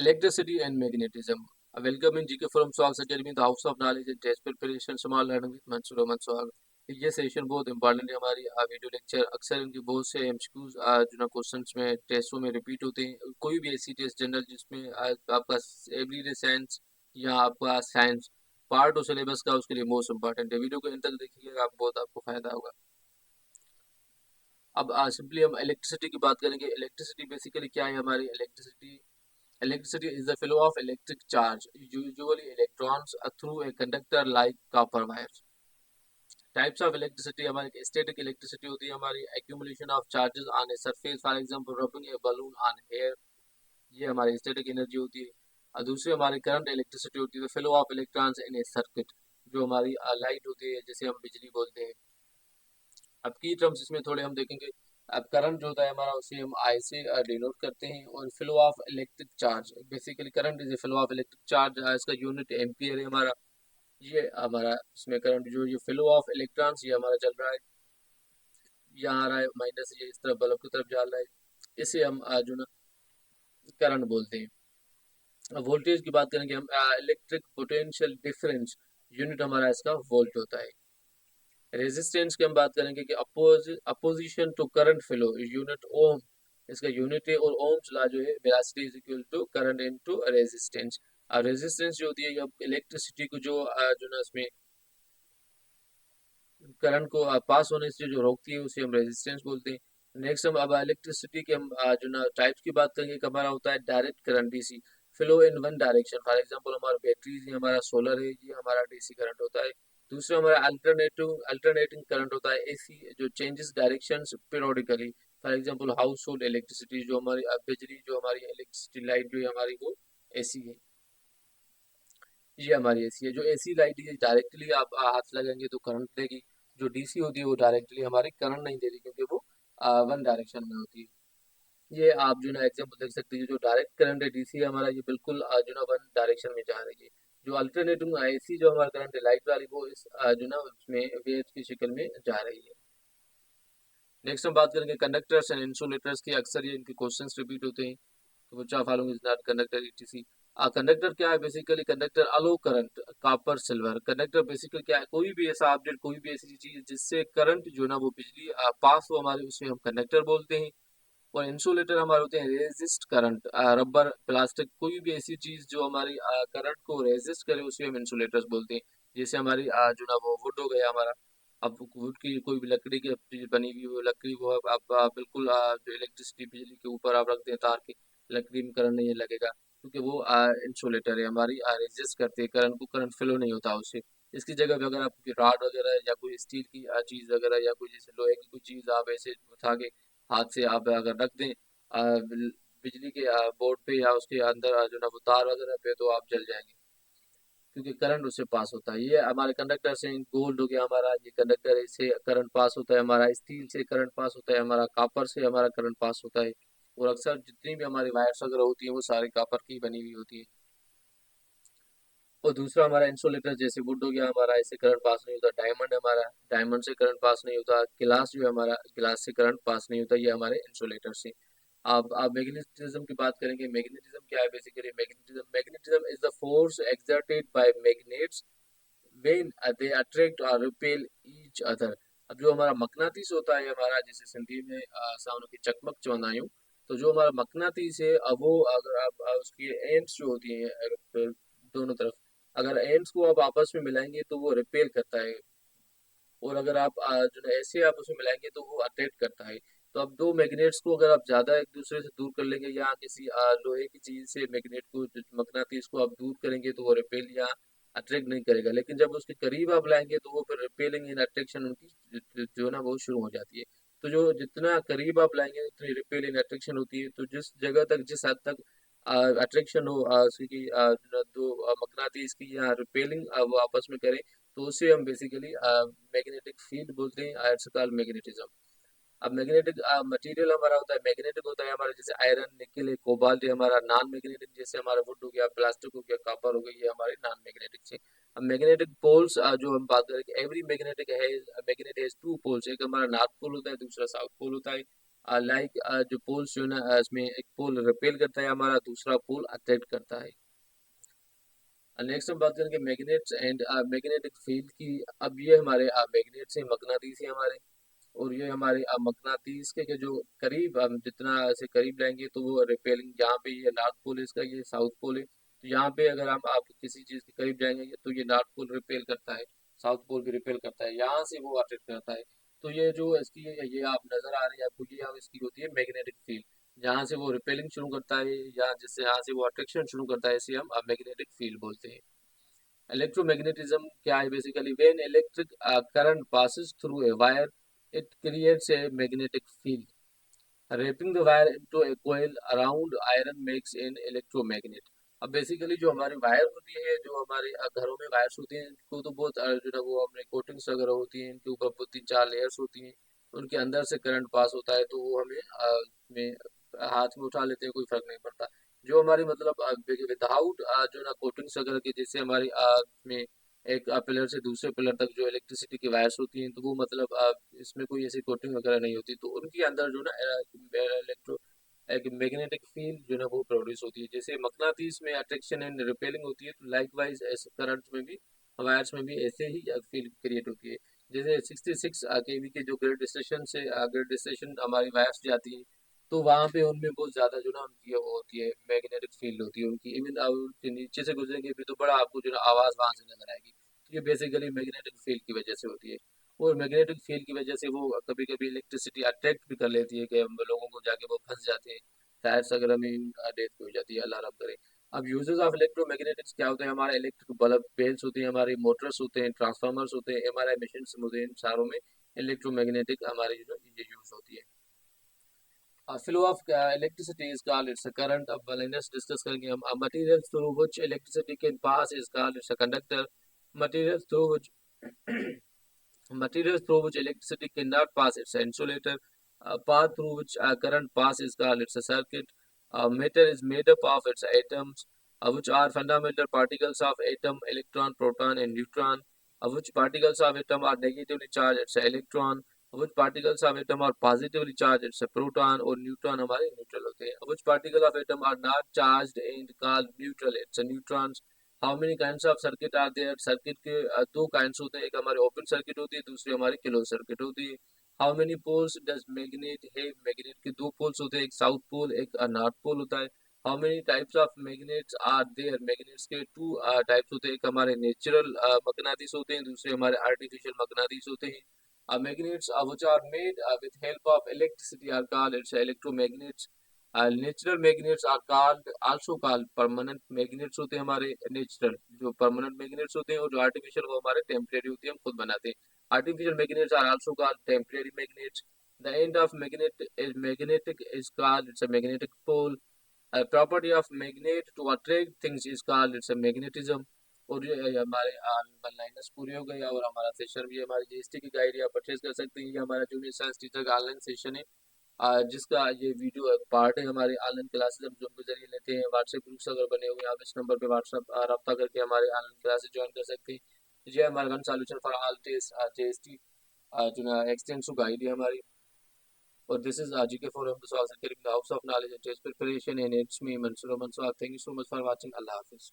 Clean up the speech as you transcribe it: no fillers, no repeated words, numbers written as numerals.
Electricity and magnetism. Welcome in GK Forum Solves Academy, the house of knowledge and test preparation. Small learning with Mansoor Ahmad Sohag. ये session बहुत important है हमारी video lecture. अक्सर इनके बहुत से MCQs जो ना क्वेश्चंस में टेस्टों में रिपीट होते हैं। कोई भी ऐसी टेस्ट जनरल जिसमें आपका एवरीडे साइंस या आपका साइंस पार्ट हो सिलेबस का, उसके लिए मोस्ट इंपॉर्टेंट है। वीडियो को एंड तक देखिएगा, आपको फायदा होगा। अब सिंपली हम इलेक्ट्रिसिटी की बात करेंगे। इलेक्ट्रिसिटी बेसिकली क्या है हमारी electricity? Electricity is the flow of electric charge, usually electrons, through a conductor like copper wires. Types of electricity हमारी static electricity होती है हमारी accumulation of charges on a surface, for example rubbing a balloon on air, ये हमारी static energy होती है। और दूसरी हमारी current electricity होती है the flow of electrons in a circuit, जो हमारी लाइट होती है जिसे हम बिजली बोलते हैं। अब की टर्म्स इसमें थोड़े हम देखेंगे। अब करंट जो होता है हमारा उसे हम आई से डिनोट करते हैं, और flow of electric charge basically current is flow of electric charge, इसका यूनिट एम्पियर है हमारा। ये हमारा इसमें करंट जो ये फ्लो ऑफ इलेक्ट्रॉन्स ये हमारा चल रहा है, यहाँ आ रहा है माइनस, ये इस तरफ बल्ब की तरफ जा रहा है, इसे हम जो ना करंट बोलते हैं। वोल्टेज की बात करेंगे हम, इलेक्ट्रिक पोटेंशियल डिफरेंस यूनिट हमारा इसका वोल्ट होता है। रेजिस्टेंस की हम बात करेंगे कि opposition to current flow unit ohm, इसका यूनिट है, और ओम्स लॉ जो है velocity is equal to current into resistance. और रेजिस्टेंस जो होती है इलेक्ट्रिसिटी को जो ना इसमें करंट को पास होने से जो रोकती है उसे हम रेजिस्टेंस बोलते हैं। नेक्स्ट हम अब इलेक्ट्रिसिटी के हम जो ना टाइप्स की बात करेंगे। हमारा होता है direct current DC, flow in one direction, for example हमारा बैटरीज है, हमारा सोलर है, ये हमारा डीसी करंट होता है। दूसरा हमारा अल्टरनेटिंग करंट होता है एसी, जो changes direction periodically, for example house hold electricity, जो हमारी बिजली जो हमारी इलेक्ट्रिसिटी लाइट जो है हमारी वो एसी है, ये हमारी एसी है। जो एसी लाइट है डायरेक्टली आप हाथ लगाएंगे तो करंट देगी, जो डीसी होती है वो डायरेक्टली हमारी करंट नहीं देती क्योंकि वो वन डायरेक्शन में होती है। ये आप जो ना एग्जाम्पल देख सकते हैं, जो डायरेक्ट करंट है डीसी है हमारा, ये बिल्कुल जो ना वन डायरेक्शन में जा रही है। जो अल्टरनेटिंग एसी जो हमारा करंट है लाइट वाली, वो इस जो ना उसमें वेव्स की शक्ल में जा रही है। नेक्स्ट हम बात करेंगे कंडक्टर्स एंड इंसुलेटर्स की। अक्सर ये इनके क्वेश्चंस रिपीट होते हैं, तो बच्चा following is not conductor ETC. Conductor क्या है? Basically conductor allow current copper silver. Conductor basically क्या है? कोई भी ऐसा ऑब्जेक्ट, कोई भी ऐसी चीज जिससे करंट जो ना वो बिजली पास हो हमारे, उसे हम कंडक्टर बोलते हैं। और इंसुलेटर हमारे होते हैं रेजिस्ट करंट, रबर प्लास्टिक, कोई भी ऐसी चीज जो हमारी करंट को रेजिस्ट करे उसे हम इंसुलेटर्स बोलते हैं। जैसे हमारी जो ना वो वुड हो गया हमारा। अब वुड की कोई भी लकड़ी की चीज बनी हुई वो लकड़ी को आप बिल्कुल जो इलेक्ट्रिसिटी बिजली के ऊपर आप रख दें तार के, लकड़ी में करंट नहीं लगेगा क्योंकि वो इंसुलेटर है हमारी, रेजिस्ट करते हैं करंट को, करंट फ्लो नहीं होता उससे। इसकी जगह पे अगर आपकी रॉड वगैरह या कोई स्टील की चीज वगैरह या कोई जैसे लोहे की कोई चीज आप ऐसे उठा के हाथ से आप अगर रख दें बिजली के बोर्ड पे या उसके अंदर जो ना वो तार वगैरह पे, तो आप जल जाएंगे क्योंकि करंट उससे पास होता है। ये हमारे कंडक्टर से गोल्ड हो गया हमारा, ये कंडक्टर है, इससे करंट पास होता है हमारा। स्टील से करंट पास होता है हमारा, कॉपर से हमारा करंट पास होता है। और अक्सर जितनी भी हमारी वायर्स वगैरह होती है वो सारी कॉपर की बनी हुई होती है। और दूसरा हमारा इंसुलेटर जैसे वुड हो गया हमारा, इससे करंट पास नहीं होता। डायमंड हमारा, डायमंड से करंट पास नहीं होता। गिलास जो है हमारा, गिलास से करंट पास नहीं होता। ये हमारे इंसुलेटर से। आप मैग्नेटिज्म की बात करेंगे। मैग्नेटिज्म क्या है? Basically magnetism is the force exerted by magnets when they attract और रिपेल ईच अदर। अब जो हमारा मकनातीस होता है हमारा, जिसे सिंधी में साउंड की चकमक चवंदा आहियूं, तो जो हमारा मकनातीस है अब वो अगर आप उसकी एंड्स जो होती हैं दोनों तरफ, अगर एंड्स को आप आपस में मिलाएंगे तो वो रिपेल करता है, और अगर आप जो है ऐसे आप उसे मिलाएंगे तो वो अट्रैक्ट करता है। तो अब दो मैग्नेट्स को अगर आप ज्यादा एक दूसरे से दूर कर लेंगे, या किसी लोहे की चीज से मैग्नेट को मकनातीस को आप दूर करेंगे, तो वो रिपेल या अट्रैक्ट नहीं करेगा। लेकिन जब उसके करीब आप लाएंगे तो वो फिर रिपेलिंग एंड अट्रैक्शन उनकी जो ना वो शुरू हो जाती है। तो जो जितना करीब आप लाएंगे उतनी रिपेल एंड अट्रैक्शन होती है। तो जिस जगह तक, जिस हद तक अट्रैक्शन हो उसकी दो मकनातीस की या रिपेलिंग वो आपस में करें, तो उसे हम बेसिकली मैग्नेटिक फील्ड बोलते हैं। It's called magnetism. अब मैग्नेटिक मटेरियल हमारा होता है, मैग्नेटिक होता है हमारा, जैसे आयरन, निकल है, कोबाल्ट है हमारा। नॉन मैग्नेटिक जैसे हमारा वुड हो गया, प्लास्टिक हो गया, कॉपर हो गई, ये हमारे नॉन मैग्नेटिक से। अब मैग्नेटिक पोल्स जो हम बात करें, every magnet has two poles, एक हमारा नॉर्थ पोल होता है, दूसरा साउथ पोल होता है। लाइक जो पोल्स जो है ना इसमें एक पोल रिपेल करता है हमारा, दूसरा पोल अट्रैक्ट करता है। नेक्स्ट हम बात करेंगे मैग्नेट्स एंड मैग्नेटिक फील्ड की। अब ये हमारे मैग्नेट्स हैं, मकनातीस हैं हमारे, और ये हमारे मकनातीस के जो करीब हम जितना ऐसे करीब लाएंगे तो वो रिपेलिंग, यहाँ पे ये नॉर्थ पोल है इसका, ये साउथ पोल है, तो यहाँ पे अगर हम आप किसी चीज के करीब जाएंगे तो ये नॉर्थ पोल रिपेल करता है, साउथ पोल भी रिपेल करता है, यहाँ से वो अट्रैक्ट करता है। तो ये जो इसकी ये आप नजर आ रही है आपको, ये अब इसकी होती है मैग्नेटिक फील्ड, जहाँ से वो रिपेलिंग शुरू करता है या जिससे यहाँ से वो अट्रैक्शन शुरू करता है, इसे हम मैग्नेटिक फील्ड बोलते हैं। इलेक्ट्रोमैग्नेटिज्म क्या है? Basically when electric current passes through a wire, it creates a magnetic field. Wrapping the wire into a coil around iron makes an electromagnet. अब बेसिकली जो हमारी वायर होती है, जो हमारे घरों में वायर्स होती हैं, इनको तो बहुत जो है वो हमने कोटिंग्स वगैरह होती हैं, इनके ऊपर बहुत 3-4 लेयर्स होती हैं, उनके अंदर से करंट पास होता है, तो वो हमें में हाथ में उठा लेते हैं, कोई फर्क नहीं पड़ता। जो हमारी मतलब विदाउट जो ना कोटिंग्स वगैरह की, जैसे हमारी में एक पिलर से दूसरे पिलर तक जो इलेक्ट्रिसिटी की वायर्स होती हैं, तो वो मतलब इसमें कोई ऐसी कोटिंग वगैरह नहीं होती, तो उनके अंदर जो ना इलेक्ट्रो एक मैग्नेटिक फील्ड जो है वो प्रोड्यूस होती है। जैसे मकनातीस में अट्रैक्शन एंड रिपेलिंग होती है, तो लाइकवाइज ऐसे करंट में भी, वायर्स में भी ऐसे ही फील्ड क्रिएट होती है। जैसे 66 केवी के जो ग्रिड स्टेशन से ग्रिड स्टेशन हमारी वायर्स जाती हैं, तो वहाँ पे उनमें बहुत ज़्यादा जो ना उनकी वो होती है, मैग्नेटिक फील्ड होती है उनकी, इवन आप उनके नीचे से गुजरेंगे भी तो बड़ा आपको जो ना आवाज़ वहाँ से नजर आएगी, तो ये बेसिकली मैग्नेटिक फील्ड की वजह से होती है। और मैग्नेटिक फील्ड की वजह से वो कभी कभी इलेक्ट्रिसिटी अट्रैक्ट भी कर लेती है, कि हम लोगों को जाके वो फंस जाते हैं, टायर्स वगैरह में डेथ हो जाती है, अल्लाह रब करे। अब यूजेस ऑफ इलेक्ट्रोमैग्नेटिक्स क्या होते हैं? हमारे इलेक्ट्रिक बल्ब बेल्स होते हैं, हमारे मोटर्स होते हैं, ट्रांसफार्मर्स होते हैं, एमआरआई मशीन्स होते हैं, इन सारों में इलेक्ट्रोमैग्नेटिक हमारी जो ये यूज होती है। Flow of electricity is called it's a current. अब लाइनस डिस्कस करेंगे हम। Material through which electricity can pass is called it's a conductor. Material through which materials through which electricity cannot pass, it's an insulator. Path through which current passes is called it's a circuit. Matter is made up of its atoms, which are fundamental particles of atom, electron, proton, and neutron. Which particles of atom are negatively charged, it's a electron. Which particles of atom are positively charged, it's a proton, और neutron हमारे neutral होते हैं. Which particle of atom are not charged and called neutral, it's a neutrons. How many kinds of circuit are there? Circuit के दो kinds होते हैं, एक हमारे ओपन सर्किट होती है, दूसरी हमारी क्लोज सर्किट होती है। How many poles does magnet have? Magnet के दो पोल्स होते हैं, एक साउथ पोल एक नॉर्थ पोल होता है। How many types of magnets are there? Magnets के टू टाइप्स होते हैं, एक हमारे नेचुरल मकनातीस होते हैं, दूसरे हमारे आर्टिफिशियल मकनातीस होते हैं। Magnets which are made with help of electricity are called it's electromagnets. Natural magnets are called also called permanent magnets होते हैं हमारे नेचुरल, जो परमानेंट मैग्नेट्स होते हैं, और जो आर्टिफिशियल वो हमारे टेम्परेरी होती है, हम खुद बनाते हैं। Artificial magnets are also called temporary magnets. The end of magnet is magnetic is called it's a magnetic pole. Property of magnet to attract things is called it's a magnetism. और ये हमारे lines पूरी हो गई, और हमारा session भी हमारी जीएसटी की गाइड आप परचेज कर सकते हैं। ये हमारा जूनियर साइंस टीचर का ऑनलाइन सेशन है, जिसका ये वीडियो एक पार्ट है हमारे ऑनलाइन क्लासेस हम जूम के जरिए लेते हैं। व्हाट्सएप ग्रुप्स अगर बने हुए हैं, आप इस नंबर पे व्हाट्सएप रब्ता करके हमारे ऑनलाइन क्लासेस ज्वाइन कर सकते हैं। ये हमारा गन solution for all test JST जो ना एक्सटेंसिव गाइड है हमारी। और दिस इज जीके फॉर हम the house of knowledge and test preparation, and it's me Mansoor Mansoor. Thank you so much for watching. Allah Hafiz.